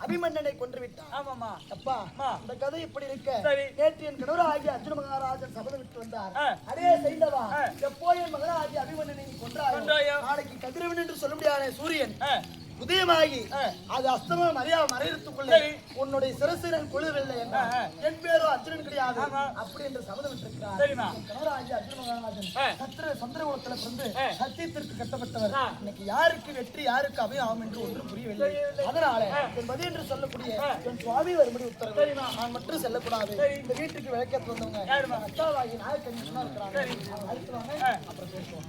அபிமன்னனை கொன்று விட்டான். ஆமாமா அப்பா இந்த கதை இப்படி இருக்க சரி. நேற்று என் கணவர் ஆகிய அர்ஜுன மகாராஜன் சபதம் விட்டு வந்தார். அடே செய்தவா, எப்போ என் மகனாகிய அபிமன்னனை கொன்றாயோ நாளைக்கு கதிரவன் என்று சொல்ல முடியாத சூரியன் உதயமாகி அது அஸ்தமம் மறையத்துக்குள்ளே உன்னுடைய சிரசிரன் கொழுவில்லை என்ற என் பேரோ அர்ஜுனன் கிடையாது அப்படி என்று சபதம் விட்டிருக்கிறார். கணவராகிய அர்ஜுன மகாராஜன் சந்திரகுலத்துல பிறந்து சத்தியத்திற்கு கட்டப்பட்டவர். இன்னைக்கு யாருக்கு வெற்றி யாருக்கு அபயம் ஆகும் என்று ஒன்றும் புரியவில்லை. அதனால என் மதி என்று சொல்லக்கூடிய என் சுவாமி வரும்படி உத்தரவு. நான் மட்டும் செல்லக்கூடாது. இந்த வீட்டுக்கு விளக்கத்து வந்தவங்க அத்தாவாகி நாயக்கன் இருக்கிறாங்க. அப்புறம் பேசுவோம்.